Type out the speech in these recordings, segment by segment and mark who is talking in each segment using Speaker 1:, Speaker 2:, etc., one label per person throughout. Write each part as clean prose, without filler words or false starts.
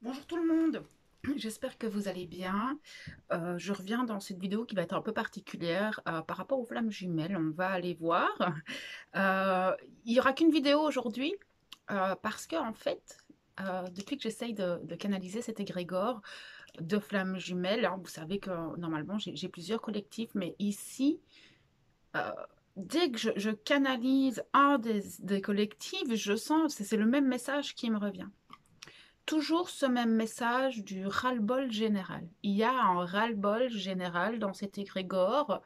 Speaker 1: Bonjour tout le monde, j'espère que vous allez bien. Je reviens dans cette vidéo qui va être un peu particulière par rapport aux flammes jumelles. On va aller voir. Euh, il n'y aura qu'une vidéo aujourd'hui parce que en fait, depuis que j'essaye de canaliser cet égrégore de flammes jumelles, hein, vous savez que normalement j'ai plusieurs collectifs, mais ici, euh, dès que je canalise un des collectifs, je sens, c'est le même message qui me revient. Toujours ce même message du ras-le-bol général. Il y a un ras-le-bol général dans cet égrégore.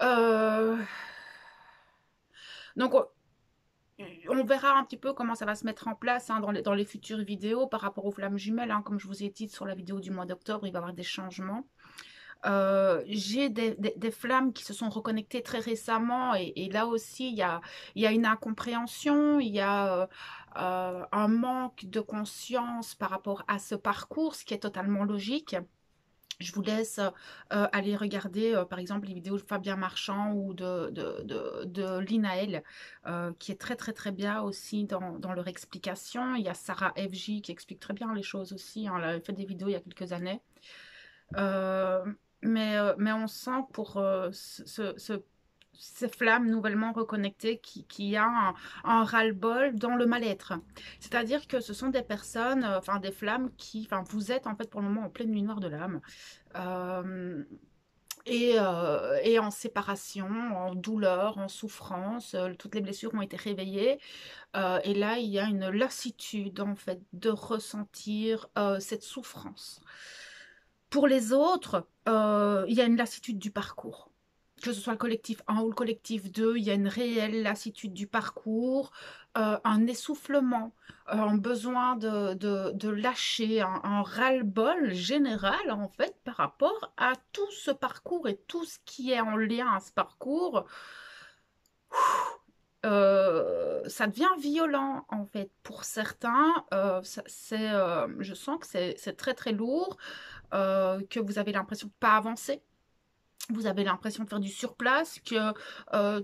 Speaker 1: Euh, Donc, on verra un petit peu comment ça va se mettre en place hein, dans les futures vidéos par rapport aux flammes jumelles. Hein. Comme je vous ai dit sur la vidéo du mois d'octobre, il va y avoir des changements. J'ai des flammes qui se sont reconnectées très récemment et là aussi il y a une incompréhension, il y a un manque de conscience par rapport à ce parcours, ce qui est totalement logique. Je vous laisse aller regarder par exemple les vidéos de Fabien Marchand ou de Linaël qui est très bien aussi dans leur explication. Il y a Sarah FJ qui explique très bien les choses aussi, hein, elle a fait des vidéos il y a quelques années. Euh, mais on sent pour ces flammes nouvellement reconnectées qui a un ras-le-bol dans le mal-être. C'est-à-dire que ce sont des personnes, enfin des flammes qui, enfin vous êtes en fait pour le moment en pleine nuit noire de l'âme. Euh, et en séparation, en douleur, en souffrance, toutes les blessures ont été réveillées. Et là, il y a une lassitude en fait de ressentir cette souffrance. Pour les autres, il y a une lassitude du parcours. Que ce soit le collectif 1 ou le collectif 2, il y a une réelle lassitude du parcours, un essoufflement, un besoin de lâcher, un ras-le-bol général en fait par rapport à tout ce parcours et tout ce qui est en lien à ce parcours. Ça devient violent en fait pour certains. Je sens que c'est très lourd, que vous avez l'impression de ne pas avancer. Vous avez l'impression de faire du surplace, que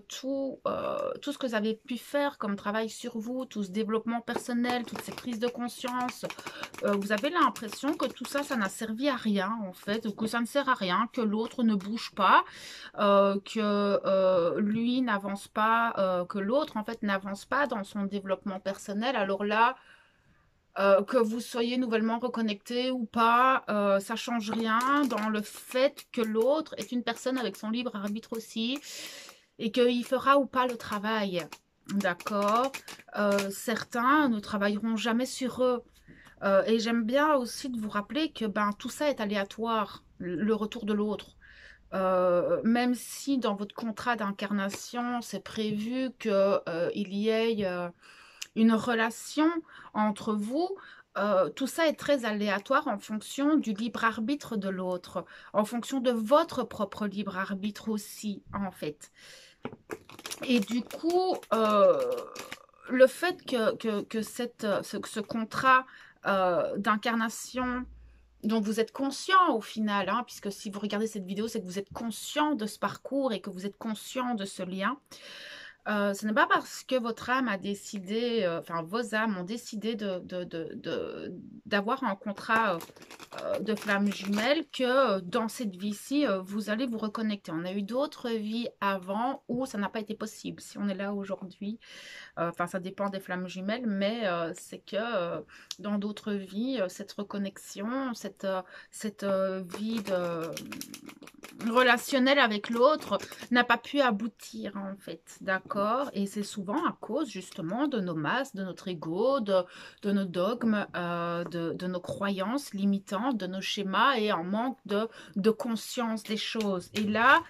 Speaker 1: tout ce que vous avez pu faire comme travail sur vous, tout ce développement personnel, toutes ces prises de conscience, vous avez l'impression que tout ça, ça n'a servi à rien en fait, ou que ça ne sert à rien, que l'autre ne bouge pas, que lui n'avance pas, que l'autre en fait n'avance pas dans son développement personnel. Alors là, que vous soyez nouvellement reconnecté ou pas, ça change rien dans le fait que l'autre est une personne avec son libre arbitre aussi et qu'il fera ou pas le travail. D'accord. Certains ne travailleront jamais sur eux. Et j'aime bien aussi de vous rappeler que ben, tout ça est aléatoire, le retour de l'autre. Même si dans votre contrat d'incarnation, c'est prévu qu'il y ait une relation entre vous, tout ça est très aléatoire en fonction du libre arbitre de l'autre, en fonction de votre propre libre arbitre aussi, en fait. Et du coup, le fait que ce contrat d'incarnation dont vous êtes conscient au final, hein, puisque si vous regardez cette vidéo, c'est que vous êtes conscient de ce parcours et que vous êtes conscient de ce lien. Ce n'est pas parce que votre âme a décidé, enfin vos âmes ont décidé d'avoir un contrat de flammes jumelles que dans cette vie-ci, vous allez vous reconnecter. On a eu d'autres vies avant où ça n'a pas été possible. Si on est là aujourd'hui, enfin ça dépend des flammes jumelles, mais c'est que dans d'autres vies, cette reconnexion, cette vie relationnelle avec l'autre n'a pas pu aboutir en fait, d'accord? Et c'est souvent à cause justement de nos masses, de notre ego, de nos dogmes, de nos croyances limitantes, de nos schémas et en manque de conscience des choses. Et là,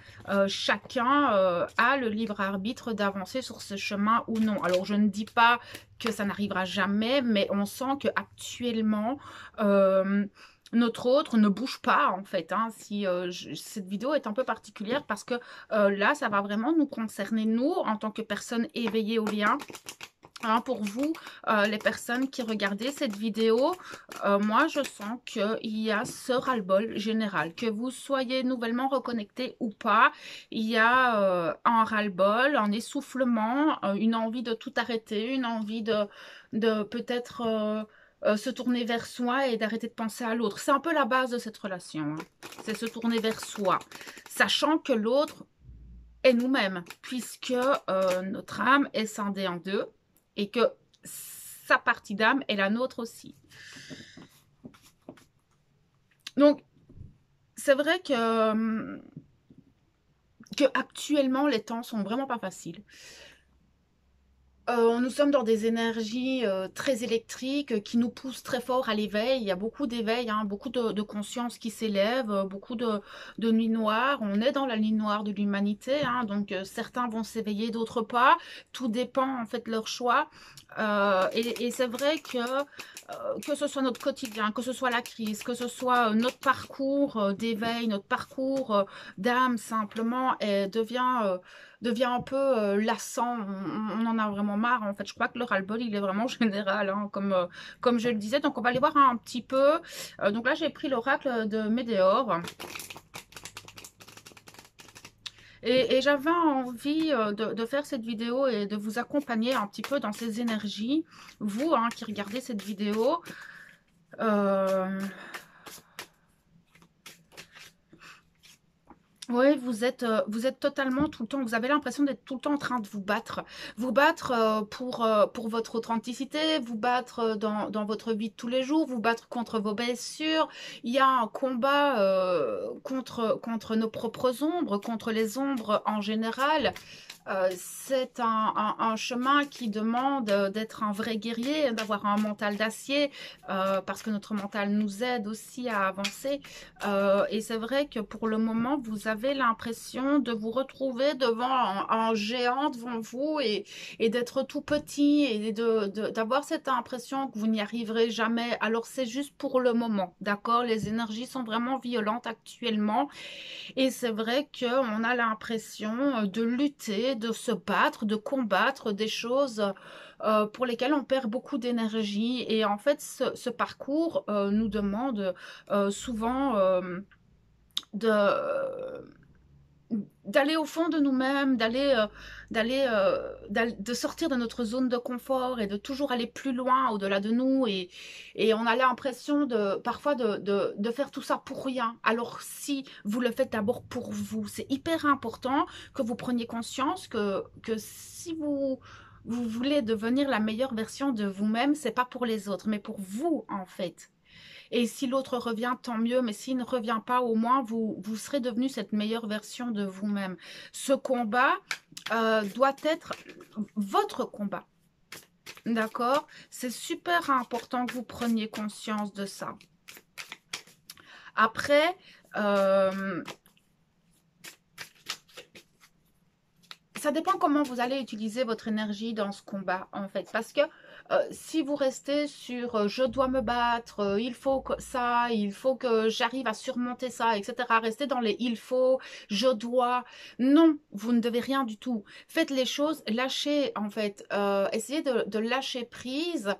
Speaker 1: chacun a le libre arbitre d'avancer sur ce chemin ou non. Alors je ne dis pas que ça n'arrivera jamais, mais on sent que actuellement notre autre ne bouge pas en fait. Hein. Cette vidéo est un peu particulière parce que là, ça va vraiment nous concerner, nous, en tant que personnes éveillées au lien. Hein, pour vous, les personnes qui regardez cette vidéo, moi je sens qu'il y a ce ras-le-bol général. Que vous soyez nouvellement reconnecté ou pas, il y a un ras-le-bol, un essoufflement, une envie de tout arrêter, une envie de peut-être se tourner vers soi et d'arrêter de penser à l'autre. C'est un peu la base de cette relation, hein. C'est se tourner vers soi, sachant que l'autre est nous-mêmes, puisque notre âme est scindée en deux et que sa partie d'âme est la nôtre aussi. Donc, c'est vrai que actuellement, les temps sont vraiment pas faciles. Nous sommes dans des énergies très électriques qui nous poussent très fort à l'éveil. Il y a beaucoup d'éveil, hein, beaucoup de conscience qui s'élève, beaucoup de nuits noires. On est dans la nuit noire de l'humanité, hein, donc certains vont s'éveiller, d'autres pas. Tout dépend en fait de leur choix. Et c'est vrai que ce soit notre quotidien, que ce soit la crise, que ce soit notre parcours d'éveil, notre parcours d'âme simplement, devient un peu lassant. On en a vraiment marre. En fait, je crois que le ras-le-bol, il est vraiment général, hein, comme je le disais. Donc, on va aller voir un petit peu. Donc là, j'ai pris l'oracle de Médéor. Et j'avais envie de faire cette vidéo et de vous accompagner un petit peu dans ces énergies. Vous, hein, qui regardez cette vidéo, oui, vous êtes totalement tout le temps, vous avez l'impression d'être tout le temps en train de vous battre pour votre authenticité, vous battre dans votre vie de tous les jours, vous battre contre vos blessures. Il y a un combat contre nos propres ombres, contre les ombres en général. C'est un chemin qui demande d'être un vrai guerrier, d'avoir un mental d'acier, parce que notre mental nous aide aussi à avancer. Et c'est vrai que pour le moment, vous avez l'impression de vous retrouver devant un géant devant vous et d'être tout petit et d'avoir cette impression que vous n'y arriverez jamais. Alors c'est juste pour le moment, d'accord? Les énergies sont vraiment violentes actuellement. Et c'est vrai qu'on a l'impression de lutter, de se battre, de combattre des choses pour lesquelles on perd beaucoup d'énergie. Et en fait, ce parcours nous demande souvent de d'aller au fond de nous-mêmes, de sortir de notre zone de confort et de toujours aller plus loin au-delà de nous. Et on a l'impression parfois de faire tout ça pour rien. Alors si vous le faites d'abord pour vous, c'est hyper important que vous preniez conscience que si vous voulez devenir la meilleure version de vous-même, c'est pas pour les autres, mais pour vous en fait. Et si l'autre revient, tant mieux, mais s'il ne revient pas, au moins, vous serez devenu cette meilleure version de vous-même. Ce combat doit être votre combat. D'accord? C'est super important que vous preniez conscience de ça. Après, ça dépend comment vous allez utiliser votre énergie dans ce combat, en fait. Parce que si vous restez sur je dois me battre, il faut que ça, il faut que j'arrive à surmonter ça, etc. Restez dans les il faut, je dois. Non, vous ne devez rien du tout. Faites les choses, lâchez, en fait. Essayez de lâcher prise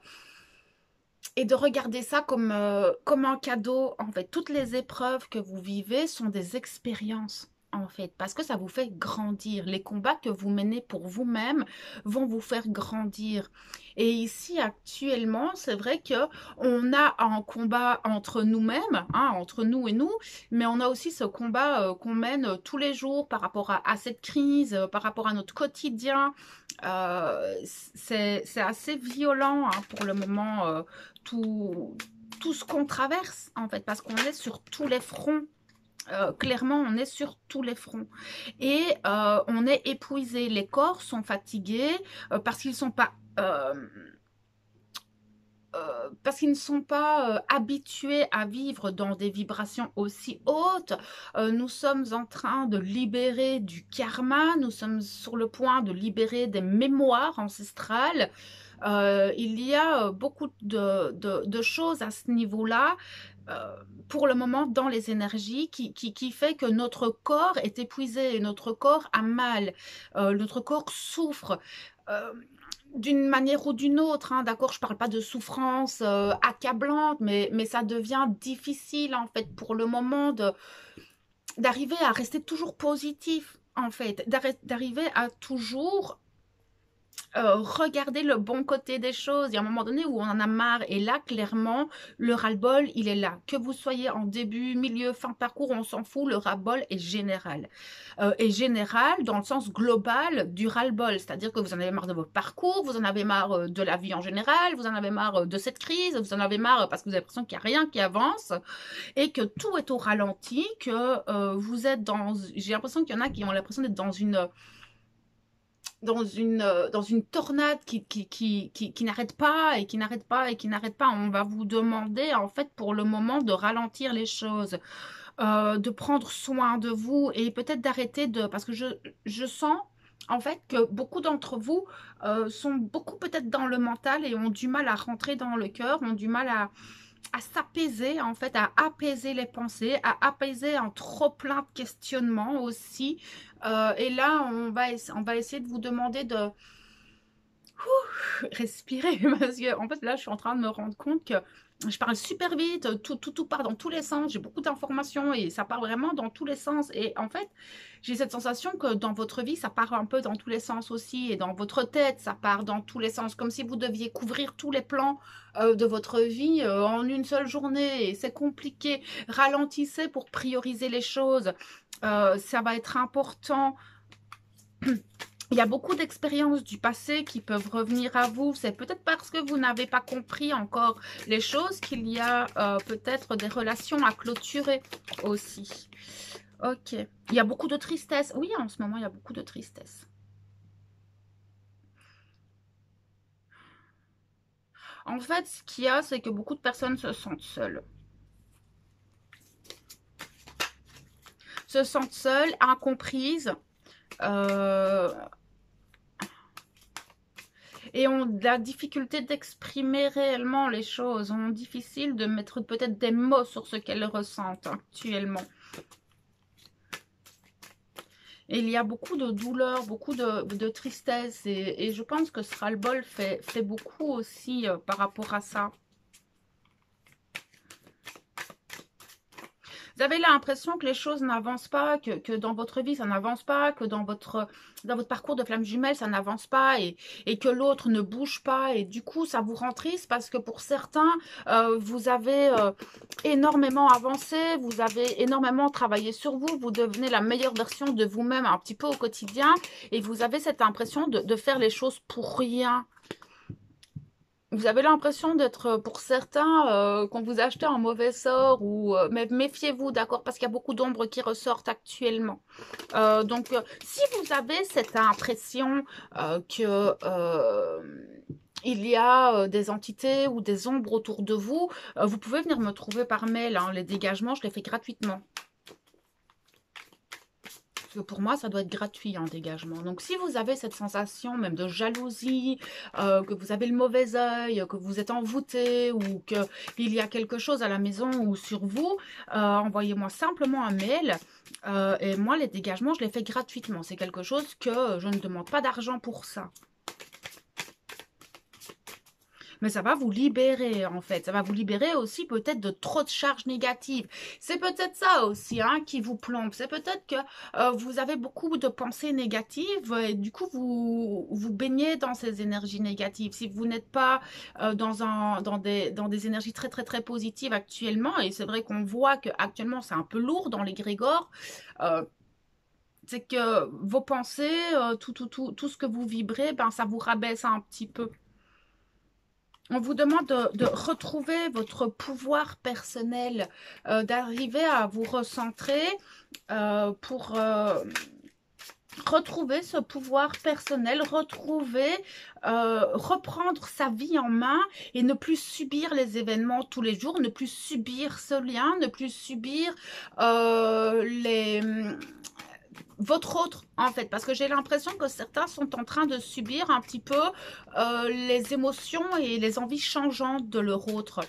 Speaker 1: et de regarder ça comme un cadeau. En fait, toutes les épreuves que vous vivez sont des expériences. En fait, parce que ça vous fait grandir. Les combats que vous menez pour vous-même vont vous faire grandir. Et ici, actuellement, c'est vrai que on a un combat entre nous-mêmes, hein, entre nous et nous, mais on a aussi ce combat qu'on mène tous les jours par rapport à cette crise, par rapport à notre quotidien. C'est assez violent, hein, pour le moment, tout ce qu'on traverse, en fait, parce qu'on est sur tous les fronts. Clairement, on est sur tous les fronts et on est épuisé. Les corps sont fatigués parce qu'ils sont pas parce qu'ils ne sont pas habitués à vivre dans des vibrations aussi hautes. Nous sommes en train de libérer du karma, nous sommes sur le point de libérer des mémoires ancestrales. Il y a beaucoup de choses à ce niveau-là. Pour le moment dans les énergies qui fait que notre corps est épuisé, notre corps a mal, notre corps souffre. D'une manière ou d'une autre, hein, d'accord, je parle pas de souffrance accablante, mais ça devient difficile en fait pour le moment d'arriver à rester toujours positif en fait, d'arriver à toujours Regardez le bon côté des choses. Il y a un moment donné où on en a marre. Et là, clairement, le ras-le-bol, il est là. Que vous soyez en début, milieu, fin de parcours, on s'en fout. Le ras-le-bol est général. Et général dans le sens global du ras-le-bol. C'est-à-dire que vous en avez marre de votre parcours, vous en avez marre de la vie en général, vous en avez marre de cette crise, vous en avez marre parce que vous avez l'impression qu'il n'y a rien qui avance et que tout est au ralenti, que vous êtes dans... J'ai l'impression qu'il y en a qui ont l'impression d'être dans une tornade qui n'arrête pas et qui n'arrête pas et qui n'arrête pas. On va vous demander en fait pour le moment de ralentir les choses, de prendre soin de vous et peut-être d'arrêter de... Parce que je sens en fait que beaucoup d'entre vous sont beaucoup peut-être dans le mental et ont du mal à rentrer dans le cœur, ont du mal à s'apaiser, en fait, à apaiser les pensées, à apaiser un trop plein de questionnements aussi. Et là, on va essayer de vous demander de respirer parce que, en fait, là, je suis en train de me rendre compte que je parle super vite, tout part dans tous les sens, j'ai beaucoup d'informations et ça part vraiment dans tous les sens. Et en fait, j'ai cette sensation que dans votre vie, ça part un peu dans tous les sens aussi. Et dans votre tête, ça part dans tous les sens, comme si vous deviez couvrir tous les plans de votre vie en une seule journée. Et c'est compliqué. Ralentissez pour prioriser les choses. Ça va être important. Il y a beaucoup d'expériences du passé qui peuvent revenir à vous. C'est peut-être parce que vous n'avez pas compris encore les choses qu'il y a peut-être des relations à clôturer aussi. Ok. Il y a beaucoup de tristesse. Oui, en ce moment, il y a beaucoup de tristesse. En fait, ce qu'il y a, c'est que beaucoup de personnes se sentent seules. Se sentent seules, incomprises. Et ont la difficulté d'exprimer réellement les choses, ont difficile de mettre peut-être des mots sur ce qu'elles ressentent actuellement. Et il y a beaucoup de douleur, beaucoup de tristesse et je pense que ce ras-le-bol fait beaucoup aussi par rapport à ça. Vous avez l'impression que les choses n'avancent pas, que dans votre vie, ça n'avance pas, que dans votre parcours de flamme jumelle, ça n'avance pas et que l'autre ne bouge pas. Et du coup, ça vous rend triste parce que pour certains, vous avez énormément avancé, vous avez énormément travaillé sur vous, vous devenez la meilleure version de vous-même un petit peu au quotidien et vous avez cette impression de faire les choses pour rien. Vous avez l'impression d'être, pour certains, qu'on vous a acheté un mauvais sort ou mais méfiez-vous, d'accord, parce qu'il y a beaucoup d'ombres qui ressortent actuellement. Donc, si vous avez cette impression que il y a des entités ou des ombres autour de vous, vous pouvez venir me trouver par mail. Hein, les dégagements, je les fais gratuitement. Pour moi, ça doit être gratuit en dégagement. Donc, si vous avez cette sensation même de jalousie, que vous avez le mauvais œil, que vous êtes envoûté ou qu'il y a quelque chose à la maison ou sur vous, envoyez-moi simplement un mail. Et moi, les dégagements, je les fais gratuitement. C'est quelque chose que je ne demande pas d'argent pour ça. Mais ça va vous libérer en fait. Ça va vous libérer aussi peut-être de trop de charges négatives. C'est peut-être ça aussi hein, qui vous plombe. C'est peut-être que vous avez beaucoup de pensées négatives et du coup vous baignez dans ces énergies négatives. Si vous n'êtes pas dans des énergies très très très positives actuellement, et c'est vrai qu'on voit qu'actuellement c'est un peu lourd dans l'égrégore, c'est que vos pensées, tout ce que vous vibrez, ben, ça vous rabaisse un petit peu. On vous demande de retrouver votre pouvoir personnel, d'arriver à vous recentrer pour retrouver ce pouvoir personnel, reprendre sa vie en main et ne plus subir les événements tous les jours, ne plus subir ce lien, ne plus subir votre autre en fait, parce que j'ai l'impression que certains sont en train de subir un petit peu les émotions et les envies changeantes de leur autre.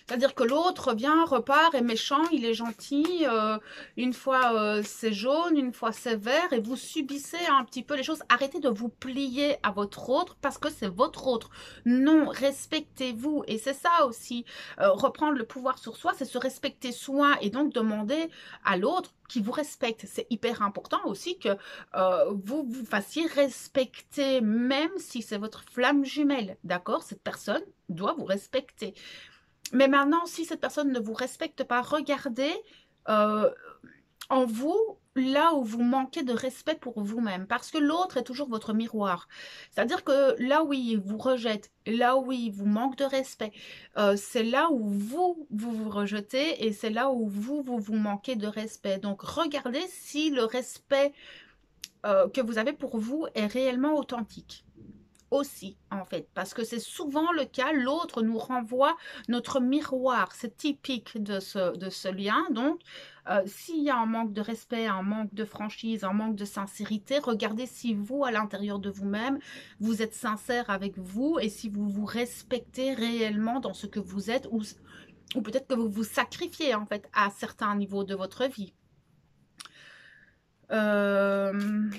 Speaker 1: C'est-à-dire que l'autre vient, repart, est méchant, il est gentil, une fois c'est jaune, une fois c'est vert, et vous subissez un petit peu les choses. Arrêtez de vous plier à votre autre parce que c'est votre autre. Non, respectez-vous. Et c'est ça aussi, reprendre le pouvoir sur soi, c'est se respecter soi et donc demander à l'autre qui vous respecte. C'est hyper important aussi que vous vous fassiez respecter, même si c'est votre flamme jumelle, d'accord? Cette personne doit vous respecter. Mais maintenant, si cette personne ne vous respecte pas, regardez euh, en vous là où vous manquez de respect pour vous-même. Parce que l'autre est toujours votre miroir. C'est-à-dire que là où il vous rejette, là où il vous manque de respect, c'est là où vous vous rejetez et c'est là où vous manquez de respect. Donc regardez si le respect que vous avez pour vous est réellement authentique aussi, en fait, parce que c'est souvent le cas, l'autre nous renvoie notre miroir, c'est typique de ce lien, donc s'il y a un manque de respect, un manque de franchise, un manque de sincérité, regardez si vous, à l'intérieur de vous-même, vous êtes sincère avec vous et si vous vous respectez réellement dans ce que vous êtes ou peut-être que vous vous sacrifiez, en fait, à certains niveaux de votre vie. Euh...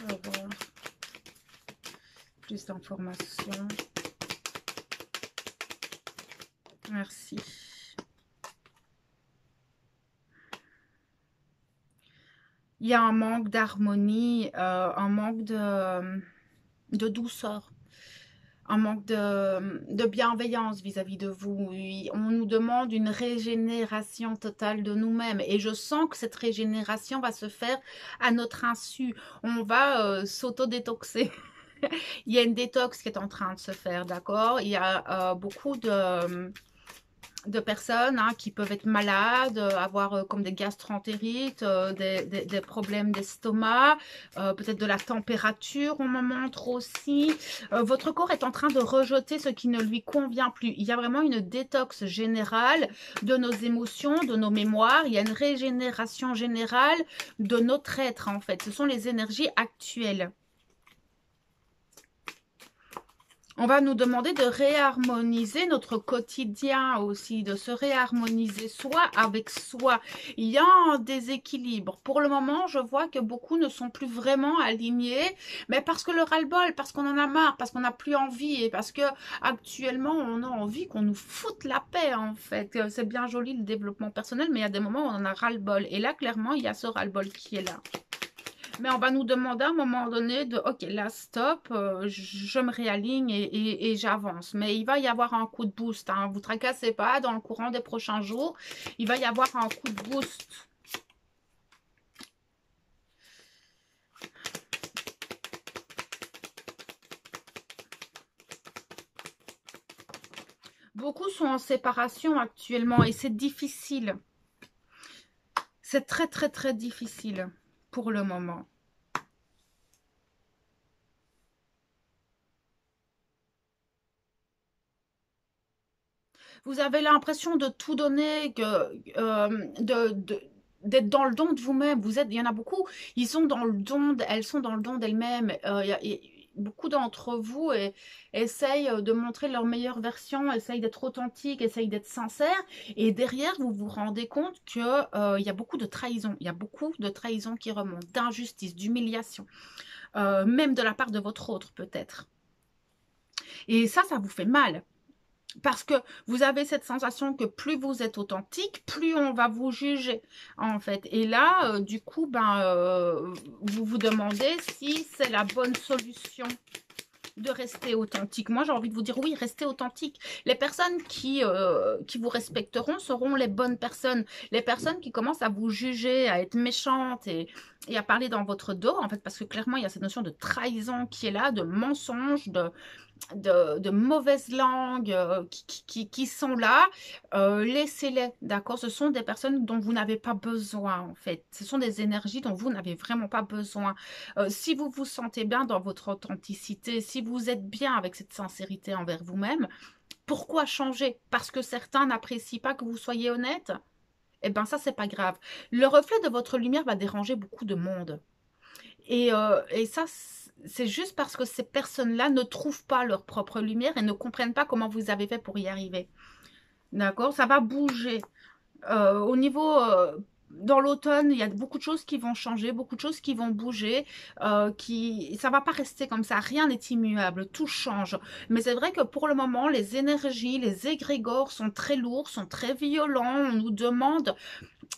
Speaker 1: On va voir plus d'informations. Merci. Il y a un manque d'harmonie, un manque de douceur, un manque de bienveillance vis-à-vis de vous. On nous demande une régénération totale de nous-mêmes et je sens que cette régénération va se faire à notre insu. On va s'auto-détoxer. Il y a une détox qui est en train de se faire, d'accord? Il y a beaucoup de personnes qui peuvent être malades, avoir comme des gastroentérites, des problèmes d'estomac, peut-être de la température, on me montre aussi. Votre corps est en train de rejeter ce qui ne lui convient plus. Il y a vraiment une détox générale de nos émotions, de nos mémoires. Il y a une régénération générale de notre être, en fait. Ce sont les énergies actuelles. On va nous demander de réharmoniser notre quotidien aussi, de se réharmoniser soi avec soi. Il y a un déséquilibre. Pour le moment, je vois que beaucoup ne sont plus vraiment alignés, mais parce que le ras-le-bol, parce qu'on en a marre, parce qu'on n'a plus envie et parce que actuellement on a envie qu'on nous foute la paix en fait. C'est bien joli le développement personnel, mais il y a des moments où on en a ras-le-bol. Et là, clairement, il y a ce ras-le-bol qui est là. Mais on va nous demander à un moment donné de, ok, là, stop, je me réaligne et j'avance. Mais il va y avoir un coup de boost. Hein. Vous tracassez pas, dans le courant des prochains jours, il va y avoir un coup de boost. Beaucoup sont en séparation actuellement et c'est difficile. C'est très, très, très difficile pour le moment. Vous avez l'impression de tout donner, d'être dans le don de vous-même. Il y en a beaucoup, ils sont dans le don, elles sont dans le don d'elles-mêmes. Beaucoup d'entre vous essayent de montrer leur meilleure version, essayent d'être authentiques, essayent d'être sincères. Et derrière, vous vous rendez compte qu'il y a beaucoup de trahison. Il y a beaucoup de trahison qui remontent, d'injustice, d'humiliation, même de la part de votre autre peut-être. Et ça vous fait mal. Parce que vous avez cette sensation que plus vous êtes authentique, plus on va vous juger, en fait. Et là, du coup, vous vous demandez si c'est la bonne solution de rester authentique. Moi, j'ai envie de vous dire oui, restez authentique. Les personnes qui vous respecteront seront les bonnes personnes. Les personnes qui commencent à vous juger, à être méchantes et à parler dans votre dos, en fait, parce que clairement, il y a cette notion de trahison qui est là, de mensonge, de mauvaises langues qui sont là, laissez-les, d'accord? Ce sont des personnes dont vous n'avez pas besoin, en fait. Ce sont des énergies dont vous n'avez vraiment pas besoin. Si vous vous sentez bien dans votre authenticité, si vous êtes bien avec cette sincérité envers vous-même, pourquoi changer? Parce que certains n'apprécient pas que vous soyez honnête? Eh bien, ça, c'est pas grave. Le reflet de votre lumière va déranger beaucoup de monde. Et ça, c'est juste parce que ces personnes-là ne trouvent pas leur propre lumière et ne comprennent pas comment vous avez fait pour y arriver. D'accord? Ça va bouger. Au niveau dans l'automne, il y a beaucoup de choses qui vont changer, beaucoup de choses qui vont bouger, ça va pas rester comme ça, rien n'est immuable, tout change. Mais c'est vrai que pour le moment, les énergies, les égrégores sont très lourds, sont très violents, on nous demande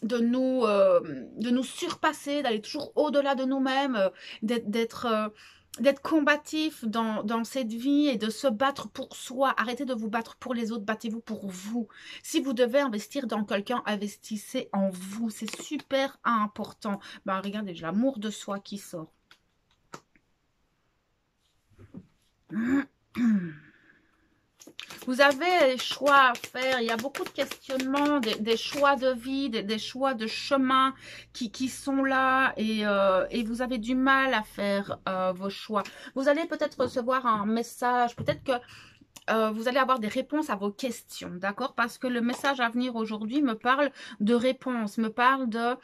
Speaker 1: de nous surpasser, d'aller toujours au-delà de nous-mêmes, d'être combatif dans cette vie et de se battre pour soi. Arrêtez de vous battre pour les autres, battez-vous pour vous. Si vous devez investir dans quelqu'un, investissez en vous. C'est super important. Ben, regardez, j'ai l'amour de soi qui sort. Vous avez des choix à faire, il y a beaucoup de questionnements, des choix de vie, des choix de chemin qui sont là et vous avez du mal à faire vos choix. Vous allez peut-être recevoir un message, peut-être que vous allez avoir des réponses à vos questions, d'accord? Parce que le message à venir aujourd'hui me parle de réponses, me parle de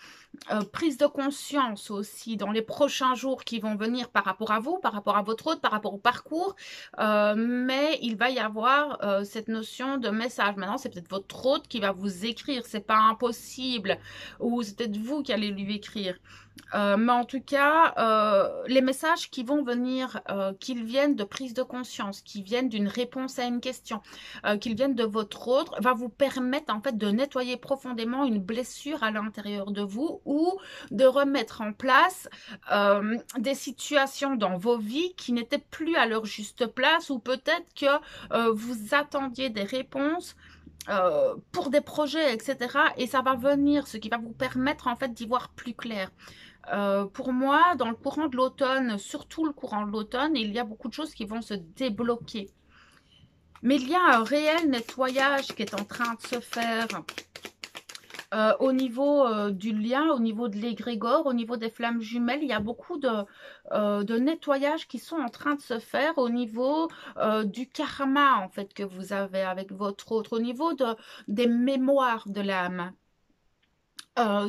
Speaker 1: prise de conscience aussi dans les prochains jours qui vont venir par rapport à vous, par rapport à votre hôte, par rapport au parcours. Mais il va y avoir cette notion de message. Maintenant, c'est peut-être votre hôte qui va vous écrire. C'est pas impossible. Ou c'est peut-être vous qui allez lui écrire. Mais en tout cas, les messages qui vont venir, qu'ils viennent de prise de conscience, qui viennent d'une réponse à une question, qu'ils viennent de votre autre, va vous permettre en fait de nettoyer profondément une blessure à l'intérieur de vous ou de remettre en place des situations dans vos vies qui n'étaient plus à leur juste place ou peut-être que vous attendiez des réponses pour des projets, etc. Et ça va venir, ce qui va vous permettre en fait d'y voir plus clair. Pour moi, dans le courant de l'automne, surtout le courant de l'automne, il y a beaucoup de choses qui vont se débloquer. Mais il y a un réel nettoyage qui est en train de se faire au niveau du lien, au niveau de l'égrégore, au niveau des flammes jumelles. Il y a beaucoup de nettoyages qui sont en train de se faire au niveau du karma en fait que vous avez avec votre autre, au niveau des mémoires de l'âme.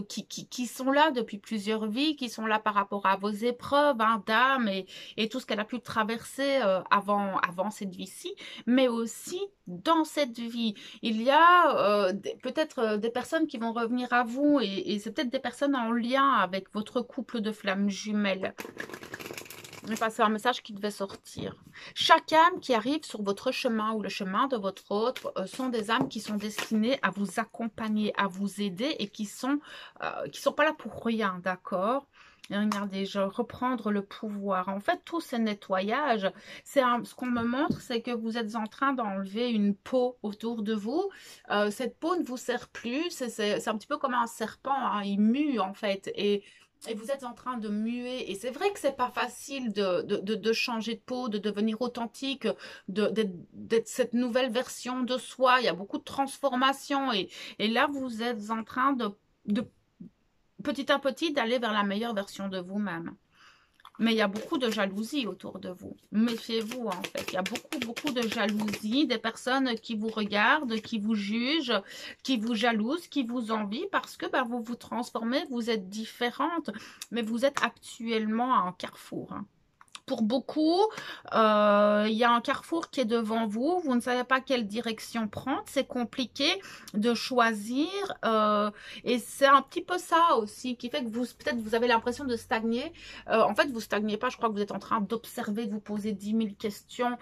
Speaker 1: Qui sont là depuis plusieurs vies, qui sont là par rapport à vos épreuves hein, d'âme et tout ce qu'elle a pu traverser avant cette vie-ci, mais aussi dans cette vie. Il y a peut-être des personnes qui vont revenir à vous et c'est peut-être des personnes en lien avec votre couple de flammes jumelles. C'est un message qui devait sortir. Chaque âme qui arrive sur votre chemin ou le chemin de votre autre sont des âmes qui sont destinées à vous accompagner, à vous aider et qui sont pas là pour rien, d'accord? Et regardez, je vais reprendre le pouvoir. En fait, tous ces nettoyages, ce qu'on me montre, c'est que vous êtes en train d'enlever une peau autour de vous. Cette peau ne vous sert plus. C'est un petit peu comme un serpent, hein, il mue en fait. Et vous êtes en train de muer. Et c'est vrai que c'est pas facile de changer de peau, de devenir authentique, d'être cette nouvelle version de soi. Il y a beaucoup de transformations. Et là, vous êtes en train de petit à petit d'aller vers la meilleure version de vous-même. Mais il y a beaucoup de jalousie autour de vous. Méfiez-vous, en fait. Il y a beaucoup, beaucoup de jalousie, des personnes qui vous regardent, qui vous jugent, qui vous jalousent, qui vous envient parce que vous vous transformez, vous êtes différente, mais vous êtes actuellement à un carrefour. Hein. Pour beaucoup, il y a un carrefour qui est devant vous. Vous ne savez pas quelle direction prendre. C'est compliqué de choisir. Et c'est un petit peu ça aussi qui fait que peut-être vous avez l'impression de stagner. En fait, vous stagnez pas. Je crois que vous êtes en train d'observer, de vous poser 10 000 questions.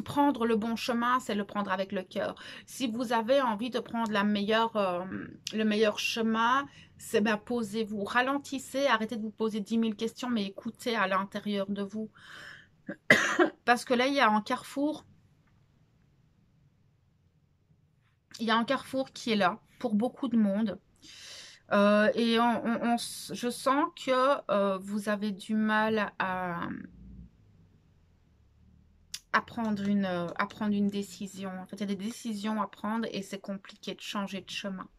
Speaker 1: Prendre le bon chemin, c'est le prendre avec le cœur. Si vous avez envie de prendre le meilleur chemin, c'est posez-vous, ralentissez, arrêtez de vous poser 10 000 questions, mais écoutez à l'intérieur de vous. Parce que là, il y a un carrefour. Il y a un carrefour qui est là pour beaucoup de monde. Et je sens que vous avez du mal à prendre une décision. En fait, il y a des décisions à prendre et c'est compliqué de changer de chemin.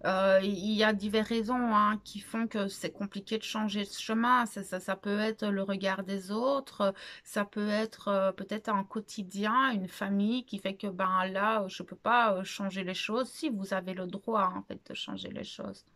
Speaker 1: Il y a diverses raisons hein, qui font que c'est compliqué de changer de chemin. Ça peut être le regard des autres, ça peut être peut-être un quotidien, une famille qui fait que là, je peux pas changer les choses. Si vous avez le droit en fait de changer les choses.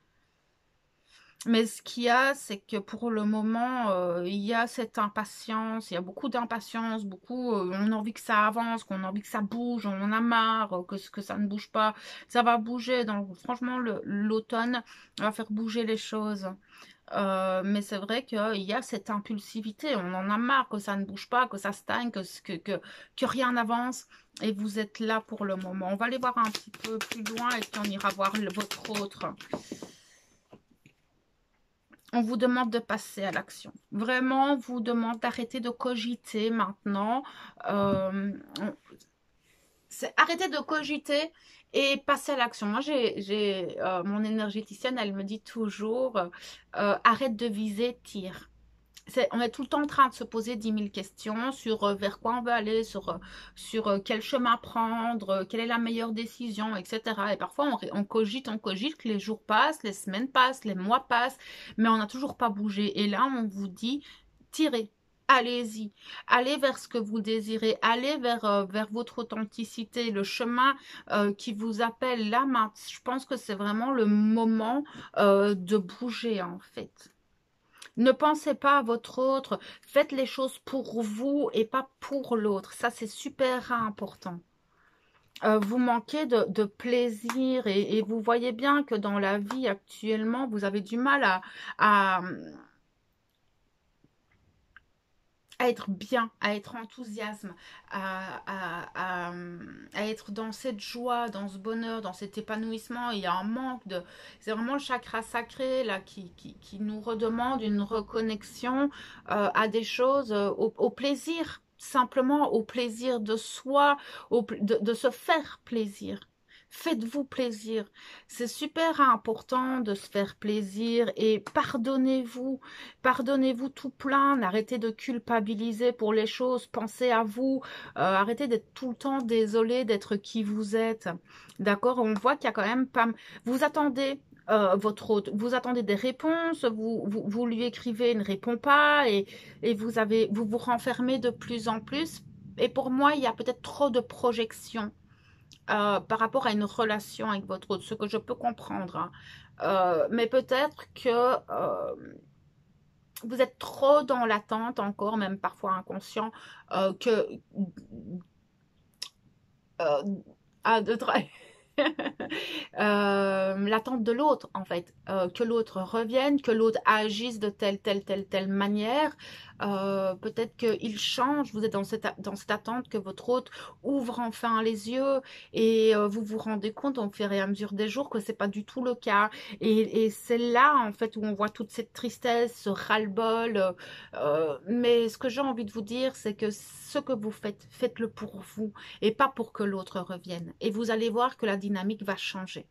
Speaker 1: Mais ce qu'il y a, c'est que pour le moment, il y a cette impatience, il y a beaucoup d'impatience, beaucoup, on a envie que ça avance, qu'on a envie que ça bouge, on en a marre, que ça ne bouge pas. Ça va bouger, donc franchement, l'automne va faire bouger les choses. Mais c'est vrai qu'il y a cette impulsivité, on en a marre que ça ne bouge pas, que ça stagne, que rien n'avance. Et vous êtes là pour le moment. On va aller voir un petit peu plus loin et puis on ira voir votre autre. On vous demande de passer à l'action. Vraiment, on vous demande d'arrêter de cogiter maintenant. Euh, arrêter de cogiter et passer à l'action. Moi, mon énergéticienne, elle me dit toujours, arrête de viser, tire. On est tout le temps en train de se poser 10 000 questions sur vers quoi on veut aller, sur quel chemin prendre, quelle est la meilleure décision, etc. Et parfois, on cogite, que les jours passent, les semaines passent, les mois passent, mais on n'a toujours pas bougé. Et là, on vous dit, tirez. Allez-y, allez vers ce que vous désirez, allez vers votre authenticité, le chemin qui vous appelle là. Je pense que c'est vraiment le moment de bouger en fait. Ne pensez pas à votre autre. Faites les choses pour vous et pas pour l'autre. Ça, c'est super important. Vous manquez de plaisir et vous voyez bien que dans la vie actuellement, vous avez du mal à, à être bien, à être enthousiasme, à être dans cette joie, dans ce bonheur, dans cet épanouissement. Il y a un manque de... C'est vraiment le chakra sacré là qui nous redemande une reconnexion à des choses, au plaisir, simplement au plaisir de soi, de se faire plaisir. Faites-vous plaisir. C'est super important de se faire plaisir et pardonnez-vous. Pardonnez-vous tout plein, arrêtez de culpabiliser pour les choses, pensez à vous, arrêtez d'être tout le temps désolé d'être qui vous êtes. D'accord? On voit qu'il y a quand même pas... Vous attendez votre hôte, vous attendez des réponses, vous lui écrivez, il ne répond pas et vous vous renfermez de plus en plus. Et pour moi, il y a peut-être trop de projections par rapport à une relation avec votre hôte, ce que je peux comprendre. Hein. Mais peut-être que vous êtes trop dans l'attente encore, même parfois inconscient, que euh, de l'attente de l'autre en fait, que l'autre revienne, que l'autre agisse de telle manière, peut-être qu'il change, vous êtes dans cette attente que votre hôte ouvre enfin les yeux et vous vous rendez compte au fur et à mesure des jours que c'est pas du tout le cas et c'est là en fait où on voit toute cette tristesse, ce ras-le-bol, mais ce que j'ai envie de vous dire c'est que ce que vous faites, faites-le pour vous et pas pour que l'autre revienne. Et vous allez voir que la dynamique va changer.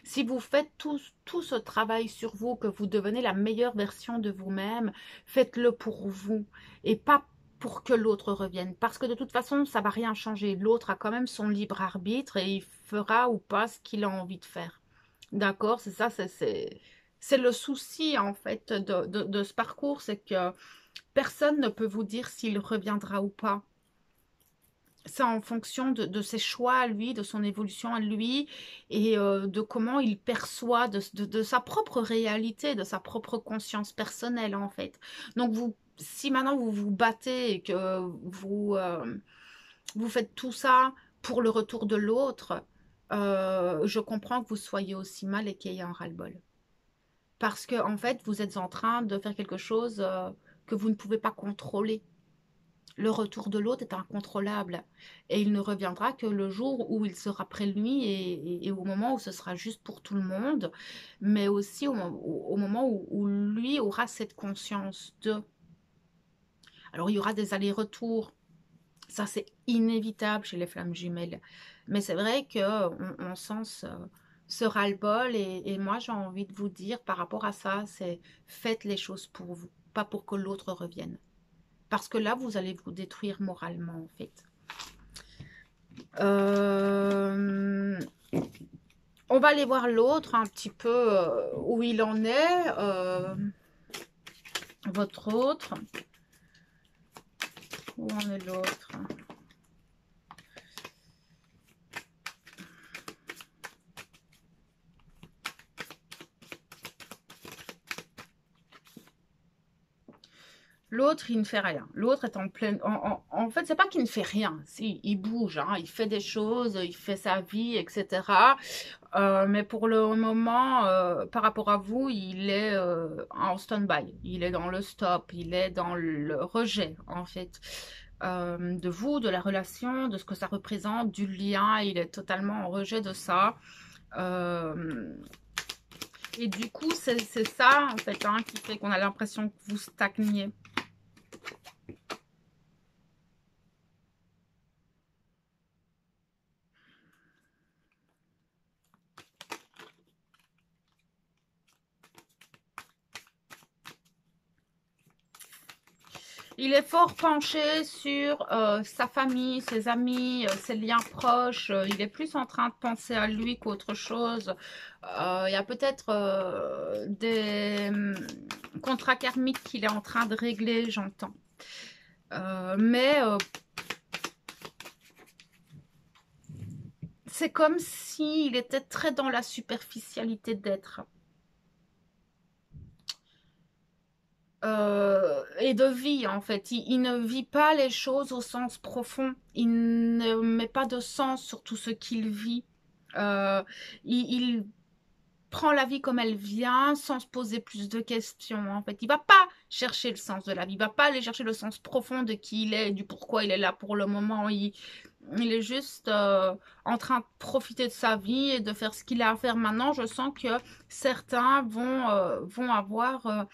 Speaker 1: Si vous faites tout ce travail sur vous, que vous devenez la meilleure version de vous-même, faites-le pour vous et pas pour que l'autre revienne. Parce que de toute façon, ça ne va rien changer. L'autre a quand même son libre arbitre et il fera ou pas ce qu'il a envie de faire. D'accord? C'est ça, c'est le souci en fait de ce parcours, c'est que personne ne peut vous dire s'il reviendra ou pas. C'est en fonction de ses choix à lui, de son évolution à lui et de comment il perçoit de sa propre réalité, de sa propre conscience personnelle en fait. Donc si maintenant vous vous battez et que vous faites tout ça pour le retour de l'autre, je comprends que vous soyez aussi mal et qu'il y ait un ras-le-bol. Parce que en fait, vous êtes en train de faire quelque chose que vous ne pouvez pas contrôler. Le retour de l'autre est incontrôlable et il ne reviendra que le jour où il sera près de lui et au moment où ce sera juste pour tout le monde, mais aussi au moment où lui aura cette conscience de. Alors il y aura des allers-retours, ça c'est inévitable chez les flammes jumelles, mais c'est vrai qu'on sent ce ras-le-bol et moi j'ai envie de vous dire par rapport à ça, c'est faites les choses pour vous, pas pour que l'autre revienne. Parce que là, vous allez vous détruire moralement, en fait. On va aller voir l'autre un petit peu où il en est. Votre autre. Où en est l'autre? L'autre, il ne fait rien. L'autre est en pleine... En fait, c'est pas qu'il ne fait rien. Si, il bouge, hein, il fait des choses, il fait sa vie, etc. Mais pour le moment, par rapport à vous, il est en stand-by. Il est dans le stop. Il est dans le rejet, en fait. De vous, de la relation, de ce que ça représente, du lien. Il est totalement en rejet de ça. Euh, et du coup, c'est ça, en fait, hein, qui fait qu'on a l'impression que vous stagnez. Il est fort penché sur sa famille, ses amis, ses liens proches. Il est plus en train de penser à lui qu'autre chose. Il y a peut-être des contrats karmiques qu'il est en train de régler, j'entends. Mais c'est comme s'il était très dans la superficialité d'être. Et de vie en fait. Il ne vit pas les choses au sens profond. Il ne met pas de sens sur tout ce qu'il vit. Euh, il prend la vie comme elle vient sans se poser plus de questions en fait. Il va pas chercher le sens de la vie. Il va pas aller chercher le sens profond de qui il est, du pourquoi il est là pour le moment. Il est juste en train de profiter de sa vie et de faire ce qu'il a à faire maintenant. Je sens que certains vont avoir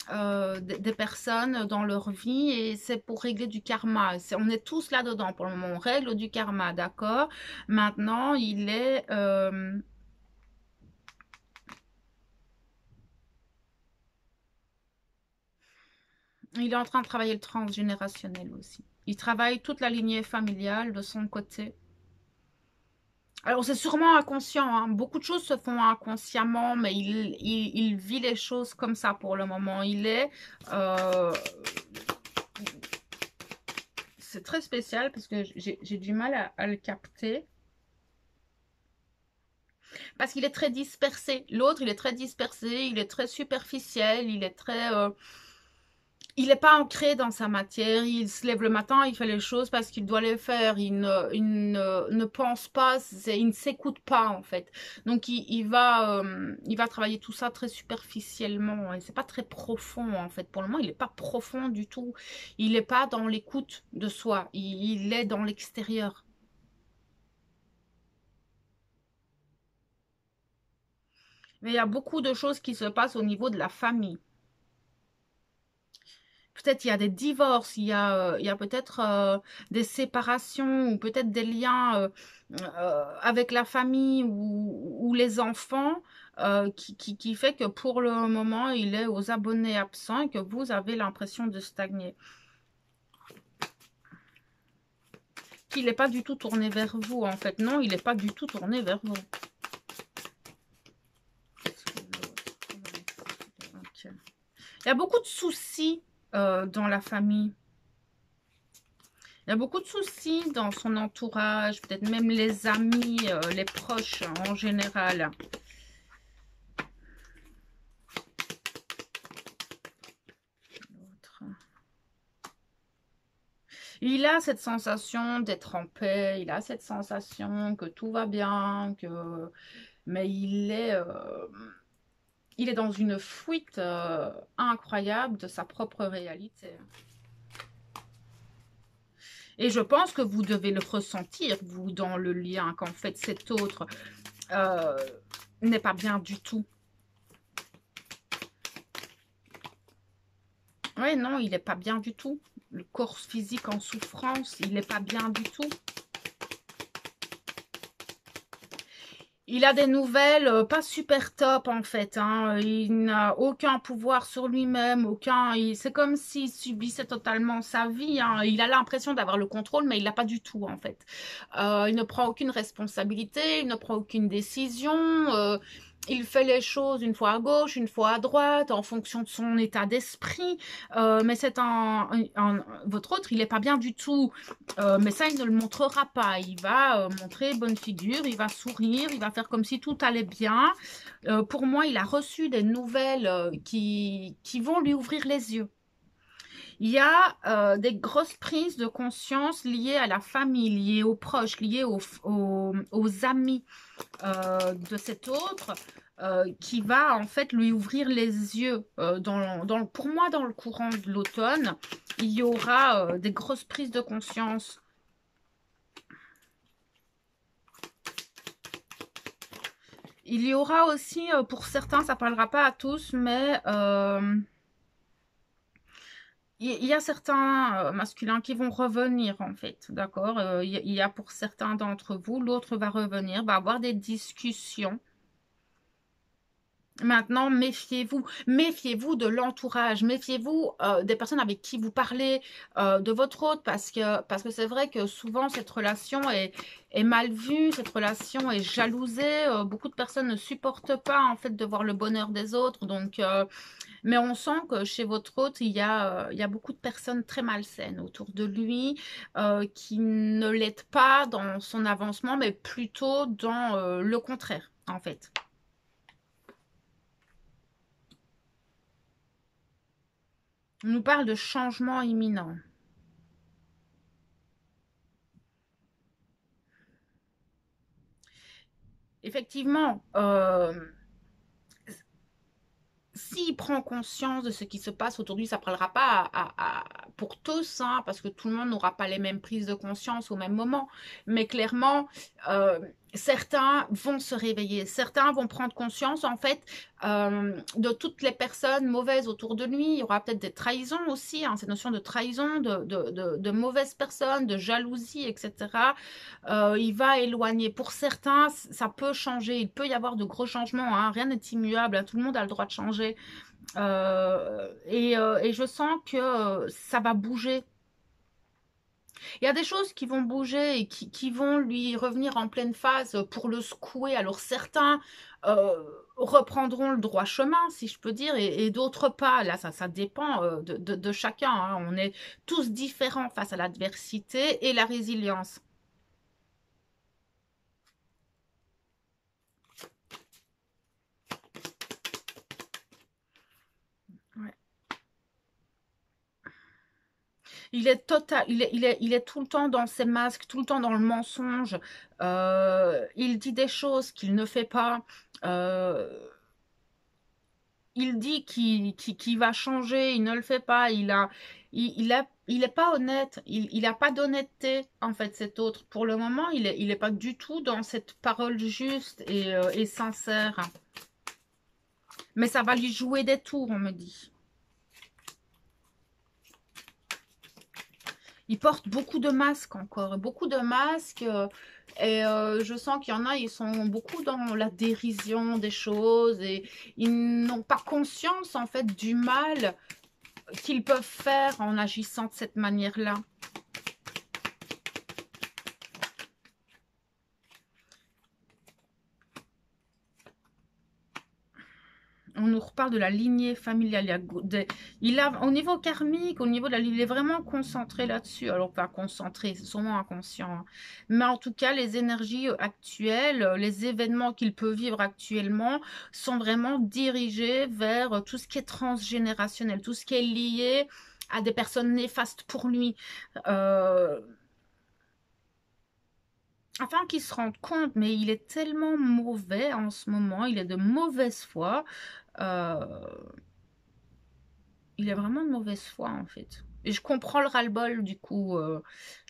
Speaker 1: des personnes dans leur vie et c'est pour régler du karma. On est tous là-dedans pour le moment. On règle du karma, d'accord? Maintenant, il est en train de travailler le transgénérationnel aussi. Il travaille toute la lignée familiale de son côté. Alors, c'est sûrement inconscient, hein. Beaucoup de choses se font inconsciemment, mais il vit les choses comme ça pour le moment. Euh, c'est très spécial parce que j'ai du mal à le capter. Parce qu'il est très dispersé. L'autre, il est très dispersé, il est très superficiel, il est très... il n'est pas ancré dans sa matière, il se lève le matin, il fait les choses parce qu'il doit les faire, ne pense pas, il ne s'écoute pas en fait. Donc il va travailler tout ça très superficiellement et c'est pas très profond en fait. Pour le moment, il n'est pas profond du tout. Il n'est pas dans l'écoute de soi, il est dans l'extérieur. Mais il y a beaucoup de choses qui se passent au niveau de la famille. Peut-être il y a des divorces, il y a peut-être des séparations ou peut-être des liens avec la famille ou les enfants qui fait que pour le moment, il est aux abonnés absents et que vous avez l'impression de stagner. Qu'il n'est pas du tout tourné vers vous, en fait. Non, il n'est pas du tout tourné vers vous. Il y a beaucoup de soucis dans la famille. Il y a beaucoup de soucis dans son entourage, peut-être même les amis, les proches en général. Il a cette sensation d'être en paix, il a cette sensation que tout va bien, mais il est dans une fuite incroyable de sa propre réalité. Et je pense que vous devez le ressentir, vous, dans le lien, qu'en fait cet autre euh, n'est pas bien du tout. Oui, non, il n'est pas bien du tout. Le corps physique en souffrance, il n'est pas bien du tout. Il a des nouvelles pas super top en fait, hein. Il n'a aucun pouvoir sur lui-même, c'est comme s'il subissait totalement sa vie, hein. Il a l'impression d'avoir le contrôle, mais il l'a pas du tout en fait. Il ne prend aucune responsabilité, il ne prend aucune décision. Il fait les choses une fois à gauche, une fois à droite, en fonction de son état d'esprit. Mais c'est votre autre, il n'est pas bien du tout. Mais ça, il ne le montrera pas. Il va montrer bonne figure, il va sourire, il va faire comme si tout allait bien. Pour moi, il a reçu des nouvelles qui vont lui ouvrir les yeux. Il y a des grosses prises de conscience liées à la famille, liées aux proches, liées aux amis de cet autre, qui va en fait lui ouvrir les yeux. Pour moi, dans le courant de l'automne, il y aura des grosses prises de conscience. Il y aura aussi, pour certains, ça ne parlera pas à tous, mais il y a certains masculins qui vont revenir en fait, d'accord. Il y a pour certains d'entre vous, l'autre va revenir, va avoir des discussions. Maintenant, méfiez-vous. Méfiez-vous de l'entourage. Méfiez-vous des personnes avec qui vous parlez, de votre autre, parce que c'est vrai que souvent, cette relation est mal vue, cette relation est jalousée. Beaucoup de personnes ne supportent pas, en fait, de voir le bonheur des autres. Donc, mais on sent que chez votre hôte, il y a beaucoup de personnes très malsaines autour de lui, qui ne l'aident pas dans son avancement, mais plutôt dans le contraire, en fait. On nous parle de changement imminent. Effectivement, s'il prend conscience de ce qui se passe autour de lui, ça ne parlera pas pour tous, hein, parce que tout le monde n'aura pas les mêmes prises de conscience au même moment. Mais clairement, euh, certains vont se réveiller, certains vont prendre conscience, en fait, de toutes les personnes mauvaises autour de lui. Il y aura peut-être des trahisons aussi, hein, cette notion de trahison, de mauvaises personnes, de jalousie, etc. Il va éloigner. Pour certains, ça peut changer. Il peut y avoir de gros changements, hein. Rien n'est immuable, hein. Tout le monde a le droit de changer. Et je sens que ça va bouger. Il y a des choses qui vont bouger et qui vont lui revenir en pleine phase pour le secouer. Alors certains reprendront le droit chemin, si je peux dire, et d'autres pas. Là, ça dépend de chacun, hein. On est tous différents face à l'adversité et la résilience. Ouais. Il est tout le temps dans ses masques, tout le temps dans le mensonge. Il dit des choses qu'il ne fait pas. Euh, il dit qu'il va changer, il ne le fait pas. Il est pas honnête. Il a pas d'honnêteté, en fait, cet autre. Pour le moment, il est pas du tout dans cette parole juste et sincère. Mais ça va lui jouer des tours, on me dit. Ils portent beaucoup de masques encore, beaucoup de masques. Et je sens qu'il y en a, ils sont beaucoup dans la dérision des choses et ils n'ont pas conscience en fait du mal qu'ils peuvent faire en agissant de cette manière-là. On nous reparle de la lignée familiale. Au niveau karmique, au niveau de il est vraiment concentré là-dessus. Alors, pas concentré, c'est sûrement inconscient, hein. Mais en tout cas, les énergies actuelles, les événements qu'il peut vivre actuellement sont vraiment dirigés vers tout ce qui est transgénérationnel, tout ce qui est lié à des personnes néfastes pour lui. Euh, Afin qu'il se rende compte, mais il est tellement mauvais en ce moment, il est de mauvaise foi. Euh, il est vraiment de mauvaise foi en fait. Et je comprends le ras-le-bol du coup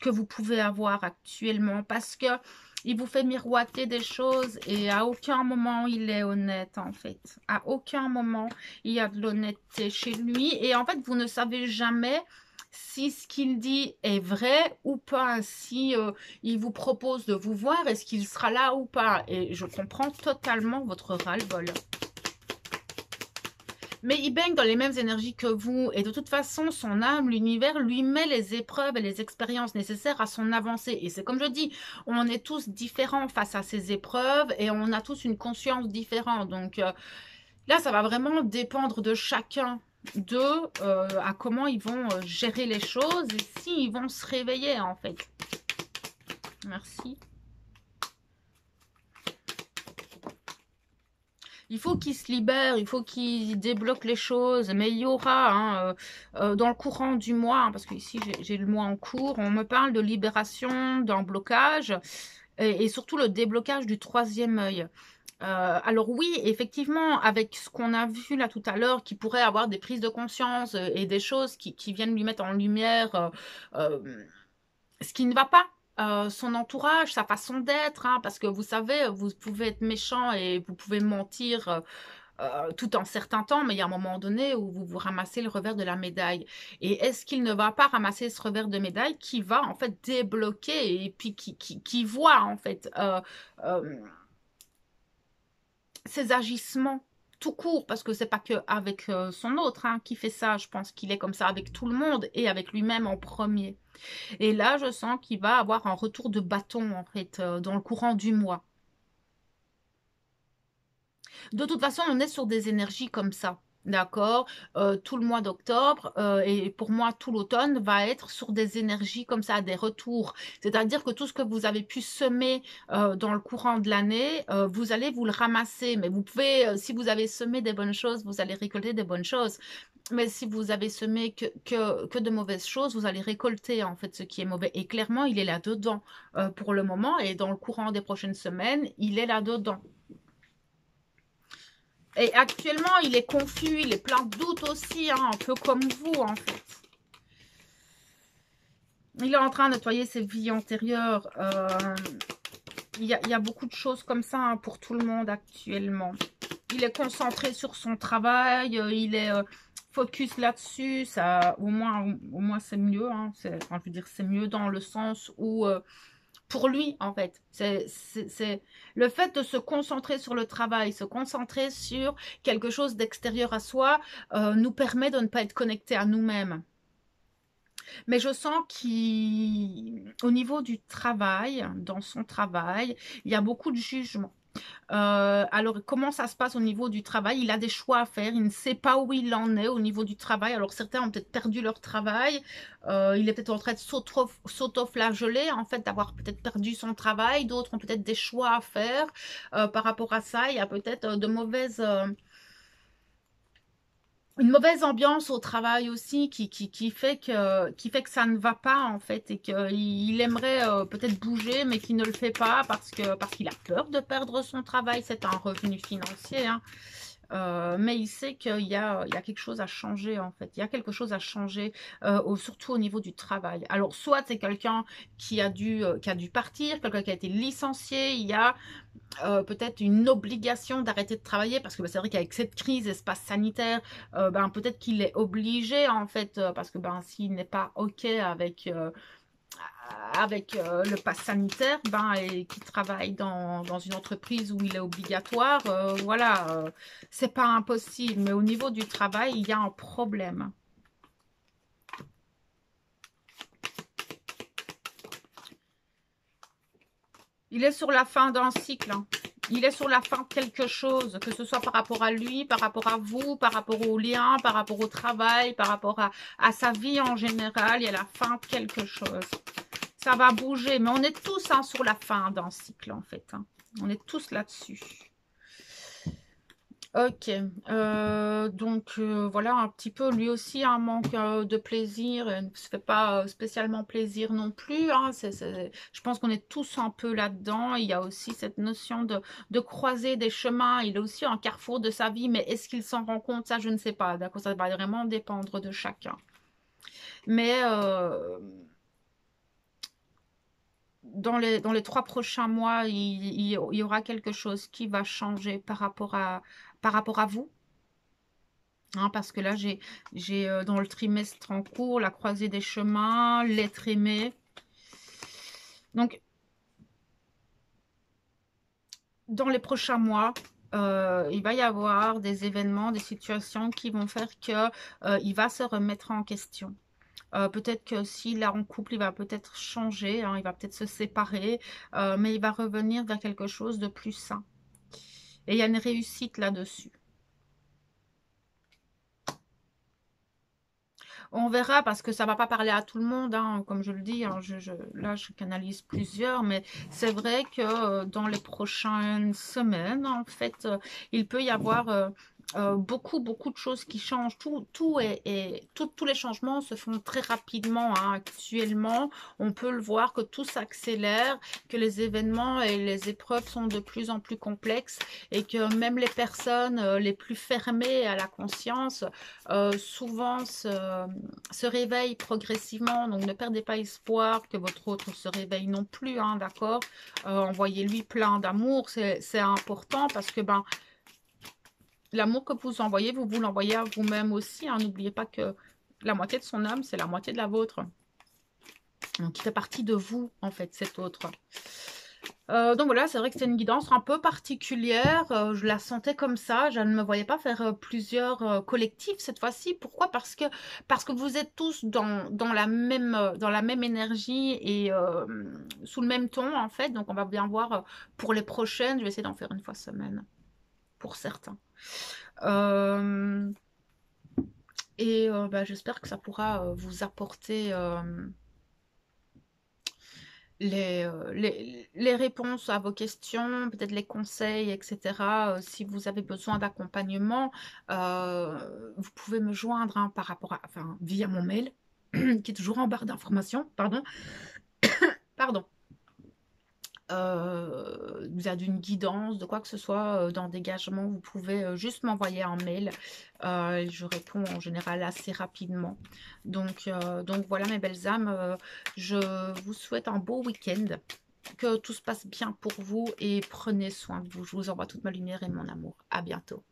Speaker 1: que vous pouvez avoir actuellement parce que il vous fait miroiter des choses et à aucun moment il est honnête en fait. À aucun moment il y a de l'honnêteté chez lui et en fait vous ne savez jamais si ce qu'il dit est vrai ou pas, si il vous propose de vous voir, est-ce qu'il sera là ou pas. Et je comprends totalement votre ras-le-bol. Mais il baigne dans les mêmes énergies que vous. Et de toute façon, son âme, l'univers, lui met les épreuves et les expériences nécessaires à son avancée. Et c'est comme je dis, on est tous différents face à ces épreuves et on a tous une conscience différente. Donc là, ça va vraiment dépendre de chacun d'eux à comment ils vont gérer les choses et s'ils vont se réveiller en fait. Merci. Il faut qu'il se libère, il faut qu'il débloque les choses, mais il y aura, hein, dans le courant du mois, hein, parce que ici j'ai le mois en cours, on me parle de libération, d'un blocage, et surtout le déblocage du troisième œil. Alors oui, effectivement, avec ce qu'on a vu là tout à l'heure, qui pourrait avoir des prises de conscience et des choses qui viennent lui mettre en lumière ce qui ne va pas. Son entourage, sa façon d'être, hein, parce que vous savez, vous pouvez être méchant et vous pouvez mentir tout en certain temps, mais il y a un moment donné où vous vous ramassez le revers de la médaille. Et est-ce qu'il ne va pas ramasser ce revers de médaille qui va en fait débloquer et puis qui voit en fait euh, ses agissements tout court, parce que c'est pas que avec son autre hein, qui fait ça, je pense qu'il est comme ça avec tout le monde et avec lui-même en premier. Et là, je sens qu'il va avoir un retour de bâton en fait dans le courant du mois. De toute façon, on est sur des énergies comme ça. D'accord. Tout le mois d'octobre et pour moi tout l'automne va être sur des énergies comme ça, des retours. C'est-à-dire que tout ce que vous avez pu semer dans le courant de l'année, vous allez vous le ramasser. Mais vous pouvez, si vous avez semé des bonnes choses, vous allez récolter des bonnes choses. Mais si vous avez semé que de mauvaises choses, vous allez récolter en fait ce qui est mauvais. Et clairement, il est là-dedans pour le moment et dans le courant des prochaines semaines, il est là-dedans. Et actuellement, il est confus, il est plein de doutes aussi, hein, un peu comme vous, en fait. Il est en train de nettoyer ses vies antérieures. Il y a beaucoup de choses comme ça hein, pour tout le monde actuellement. Il est concentré sur son travail, il est focus là-dessus. Ça, au moins c'est mieux. Hein, enfin, je veux dire, c'est mieux dans le sens où pour lui, en fait. C'est le fait de se concentrer sur le travail, se concentrer sur quelque chose d'extérieur à soi, nous permet de ne pas être connecté à nous-mêmes. Mais je sens qu'au niveau du travail, dans son travail, il y a beaucoup de jugement. Alors, comment ça se passe au niveau du travail? Il a des choix à faire. Il ne sait pas où il en est au niveau du travail. Alors, certains ont peut-être perdu leur travail. Il est peut-être en train de s'auto-flageller, en fait, d'avoir peut-être perdu son travail. D'autres ont peut-être des choix à faire par rapport à ça. Il y a peut-être une mauvaise ambiance au travail aussi qui fait que ça ne va pas en fait et qu'il aimerait peut-être bouger mais qu'il ne le fait pas parce qu'il a peur de perdre son travail. C'est un revenu financier, hein. Mais il sait il y a quelque chose à changer en fait. Il y a quelque chose à changer, surtout au niveau du travail. Alors soit c'est quelqu'un qui a dû partir, quelqu'un qui a été licencié. Il y a peut-être une obligation d'arrêter de travailler parce que bah, c'est vrai qu'avec cette crise espace sanitaire, ben, peut-être qu'il est obligé en fait parce que ben, s'il n'est pas OK avec le pass sanitaire ben, et qu'il travaille dans une entreprise où il est obligatoire, voilà, c'est pas impossible. Mais au niveau du travail, il y a un problème. Il est sur la fin d'un cycle. Hein. Il est sur la fin de quelque chose, que ce soit par rapport à lui, par rapport à vous, par rapport aux liens, par rapport au travail, par rapport à sa vie en général. Il y a la fin de quelque chose. Ça va bouger, mais on est tous hein, sur la fin d'un cycle en fait. Hein. On est tous là-dessus. Ok, donc voilà un petit peu, lui aussi un manque de plaisir, il ne se fait pas spécialement plaisir non plus, hein, je pense qu'on est tous un peu là-dedans, il y a aussi cette notion de croiser des chemins, il est aussi un carrefour de sa vie, mais est-ce qu'il s'en rend compte, ça je ne sais pas, d'accord, ça va vraiment dépendre de chacun. Mais dans les 3 prochains mois, il y aura quelque chose qui va changer par rapport à vous. Hein, parce que là, j'ai dans le trimestre en cours, la croisée des chemins, l'être aimé. Donc, dans les prochains mois, il va y avoir des événements, des situations qui vont faire que il va se remettre en question. Peut-être que s'il est en couple, il va peut-être changer, hein, il va peut-être se séparer, mais il va revenir vers quelque chose de plus sain. Et il y a une réussite là-dessus. On verra parce que ça va pas parler à tout le monde, hein, comme je le dis, hein, là je canalise plusieurs, mais c'est vrai que dans les prochaines semaines, en fait, il peut y avoir beaucoup de choses qui changent. Tous les changements se font très rapidement, hein. Actuellement, on peut le voir que tout s'accélère, que les événements et les épreuves sont de plus en plus complexes et que même les personnes les plus fermées à la conscience souvent se réveille progressivement, donc ne perdez pas espoir que votre autre se réveille non plus, hein, d'accord. Envoyez-lui plein d'amour, c'est important parce que ben, l'amour que vous envoyez, vous l'envoyez à vous-même aussi, hein. N'oubliez pas que la moitié de son âme, c'est la moitié de la vôtre. Donc, il fait partie de vous, en fait, cet autre. Donc voilà, c'est vrai que c'est une guidance un peu particulière. Je la sentais comme ça. Je ne me voyais pas faire plusieurs collectifs cette fois-ci. Pourquoi? Parce que vous êtes tous dans la même énergie et sous le même ton, en fait. Donc on va bien voir pour les prochaines. Je vais essayer d'en faire une fois semaine pour certains. Et bah, j'espère que ça pourra vous apporter les réponses à vos questions, peut-être les conseils, etc. Si vous avez besoin d'accompagnement, vous pouvez me joindre, hein, par rapport à, enfin, via mon mail, qui est toujours en barre d'informations, pardon. Vous avez d'une guidance, de quoi que ce soit, dans dégagement, vous pouvez juste m'envoyer un mail. Je réponds en général assez rapidement. Donc voilà mes belles âmes, je vous souhaite un beau week-end, que tout se passe bien pour vous et prenez soin de vous. Je vous envoie toute ma lumière et mon amour. À bientôt.